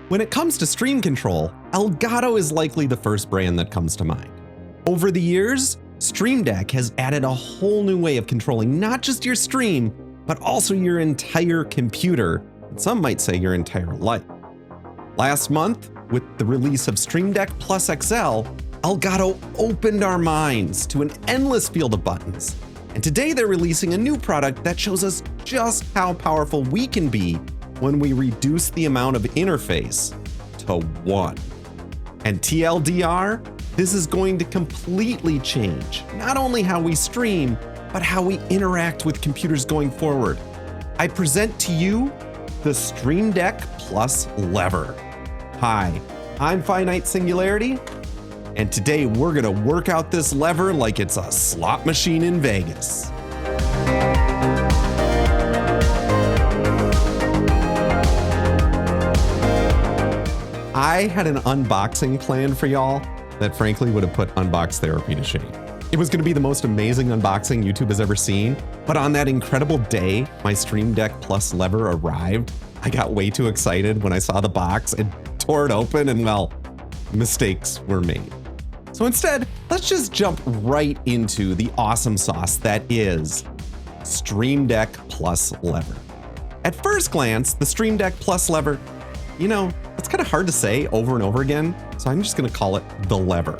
When it comes to stream control, Elgato is likely the first brand that comes to mind. Over the years, Stream Deck has added a whole new way of controlling not just your stream, but also your entire computer, and some might say your entire life. Last month, with the release of Stream Deck Plus XL, Elgato opened our minds to an endless field of buttons. And today they're releasing a new product that shows us just how powerful we can be when we reduce the amount of interface to 1. And TLDR, this is going to completely change not only how we stream, but how we interact with computers going forward. I present to you the Stream Deck Plus lever. Hi, I'm Finite Singularity, and today we're gonna work out this lever like it's a slot machine in Vegas. I had an unboxing plan for y'all that frankly would have put unbox therapy to shame. It was gonna be the most amazing unboxing YouTube has ever seen, but on that incredible day my Stream Deck Plus lever arrived, I got way too excited when I saw the box and tore it open, and well, mistakes were made. So instead, let's just jump right into the awesome sauce that is Stream Deck Plus lever. At first glance, the Stream Deck Plus lever, it's kind of hard to say over and over again, so I'm just gonna call it the lever.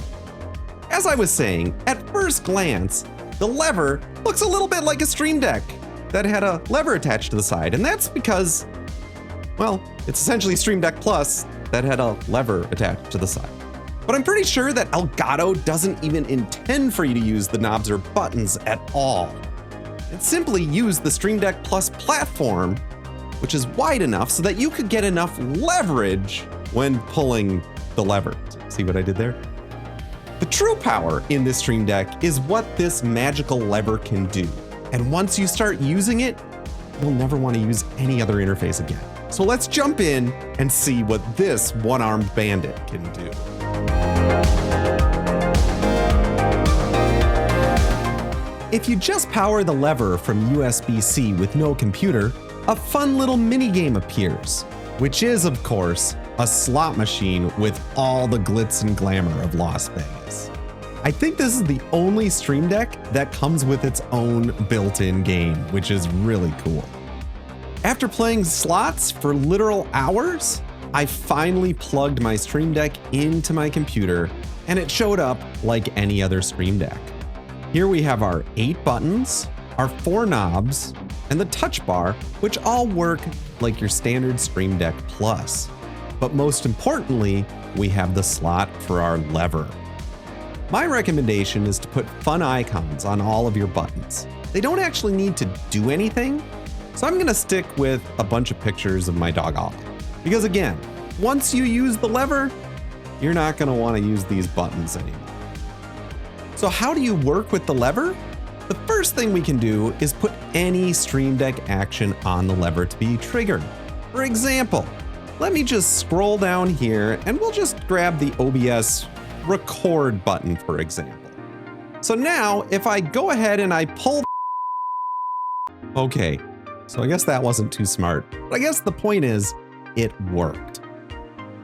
As I was saying, at first glance, the lever looks a little bit like a Stream Deck that had a lever attached to the side, and that's because, well, it's essentially Stream Deck Plus that had a lever attached to the side. But I'm pretty sure that Elgato doesn't even intend for you to use the knobs or buttons at all. It simply used the Stream Deck Plus platform, which is wide enough so that you could get enough leverage when pulling the lever. See what I did there? The true power in this Stream Deck is what this magical lever can do. And once you start using it, you'll never want to use any other interface again. So let's jump in and see what this one-armed bandit can do. If you just power the lever from USB-C with no computer, a fun little mini game appears, which is, of course, a slot machine with all the glitz and glamour of Las Vegas. I think this is the only Stream Deck that comes with its own built-in game, which is really cool. After playing slots for literal hours, I finally plugged my Stream Deck into my computer, and it showed up like any other Stream Deck. Here we have our 8 buttons, our 4 knobs, and the touch bar, which all work like your standard Stream Deck Plus. But most importantly, we have the slot for our lever. My recommendation is to put fun icons on all of your buttons. They don't actually need to do anything, so I'm gonna stick with a bunch of pictures of my dog Ollie. Because again, once you use the lever, you're not gonna wanna use these buttons anymore. So how do you work with the lever? The first thing we can do is put any Stream Deck action on the lever to be triggered. For example, let me just scroll down here and we'll just grab the OBS record button, for example. So now if I go ahead and I pull, okay, so I guess that wasn't too smart, but I guess the point is it worked.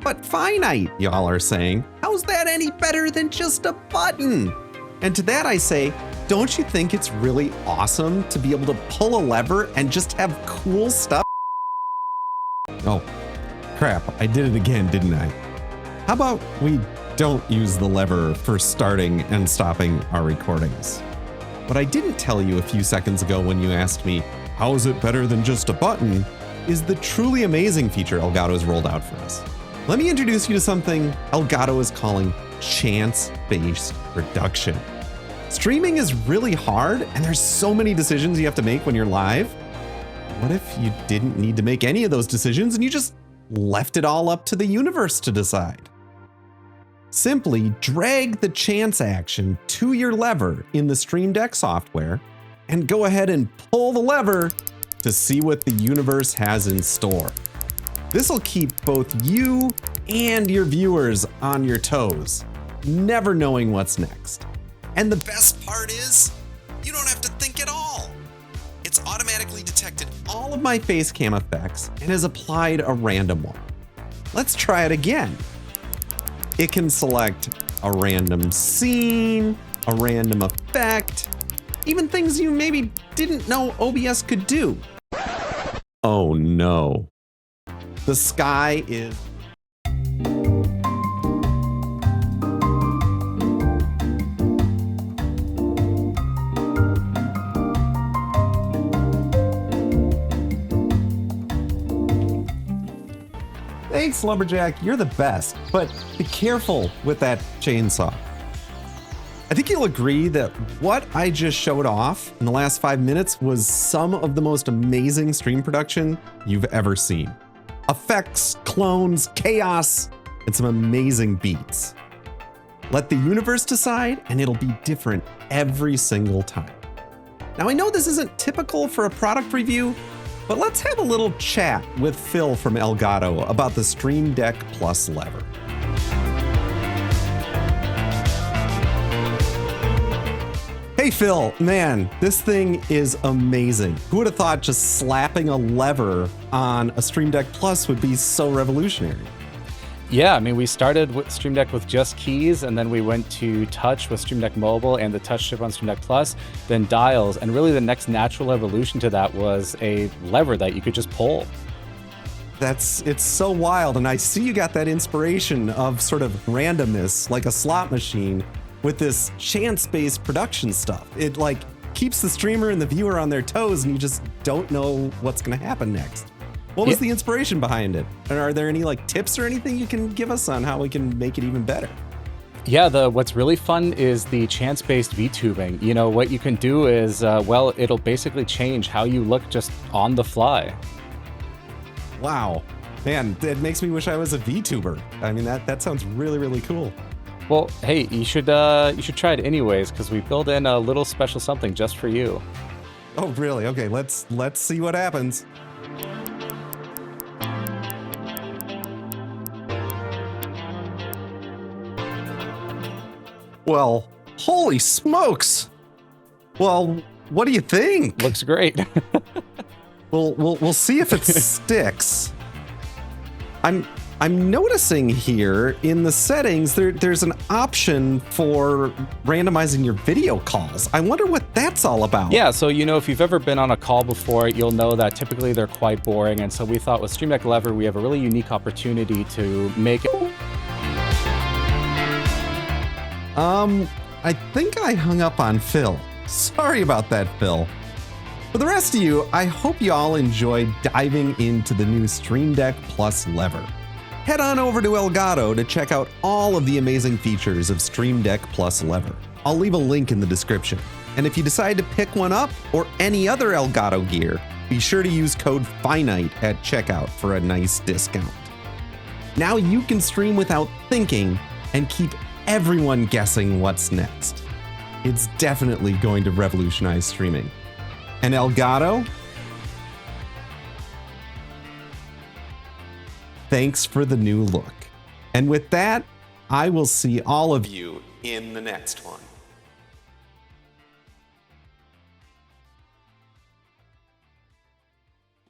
But Finite, y'all are saying, how's that any better than just a button? And to that I say, don't you think it's really awesome to be able to pull a lever and just have cool stuff? Oh, crap, I did it again, didn't I? How about we don't use the lever for starting and stopping our recordings? What I didn't tell you a few seconds ago when you asked me, how is it better than just a button, is the truly amazing feature Elgato has rolled out for us. Let me introduce you to something Elgato is calling chance-based reduction. Streaming is really hard, and there's so many decisions you have to make when you're live. What if you didn't need to make any of those decisions and you just left it all up to the universe to decide? Simply drag the chance action to your lever in the Stream Deck software and go ahead and pull the lever to see what the universe has in store. This will keep both you and your viewers on your toes, never knowing what's next. And the best part is, you don't have to think at all. It's automatically detected all of my face cam effects and has applied a random one. Let's try it again. It can select a random scene, a random effect, even things you maybe didn't know OBS could do. Oh no. The sky is... Thanks, Lumberjack, you're the best, but be careful with that chainsaw. I think you'll agree that what I just showed off in the last 5 minutes was some of the most amazing stream production you've ever seen. Effects, clones, chaos, and some amazing beats. Let the universe decide, and it'll be different every single time. Now, I know this isn't typical for a product review, but let's have a little chat with Phil from Elgato about the Stream Deck Plus lever. Hey Phil, man, this thing is amazing. Who would have thought just slapping a lever on a Stream Deck Plus would be so revolutionary? Yeah, I mean, we started with Stream Deck with just keys, and then we went to touch with Stream Deck Mobile and the touch chip on Stream Deck Plus, then dials, and really the next natural evolution to that was a lever that you could just pull. It's so wild, and I see you got that inspiration of sort of randomness, like a slot machine, with this chance-based production stuff. It like keeps the streamer and the viewer on their toes, and you just don't know what's gonna happen next. What was the inspiration behind it? And are there any like tips or anything you can give us on how we can make it even better? Yeah, what's really fun is the chance-based VTubing. You know, what you can do is, well, it'll basically change how you look just on the fly. Wow, man, it makes me wish I was a VTuber. I mean, that sounds really, really cool. Well, hey, you should try it anyways, because we built in a little special something just for you. Oh, really? Okay, let's see what happens. Well, holy smokes! Well, what do you think? Looks great. We'll see if it sticks. I'm noticing here in the settings there's an option for randomizing your video calls. I wonder what that's all about. Yeah, so you know, if you've ever been on a call before, you'll know that typically they're quite boring, and so we thought with Stream Deck Lever we have a really unique opportunity to make it. I think I hung up on Phil. Sorry about that, Phil. For the rest of you, I hope you all enjoyed diving into the new Stream Deck Plus lever. Head on over to Elgato to check out all of the amazing features of Stream Deck Plus lever. I'll leave a link in the description. And if you decide to pick one up or any other Elgato gear, be sure to use code FINITE at checkout for a nice discount. Now you can stream without thinking and keep everyone guessing what's next. It's definitely going to revolutionize streaming. And Elgato, thanks for the new look. And with that, I will see all of you in the next one.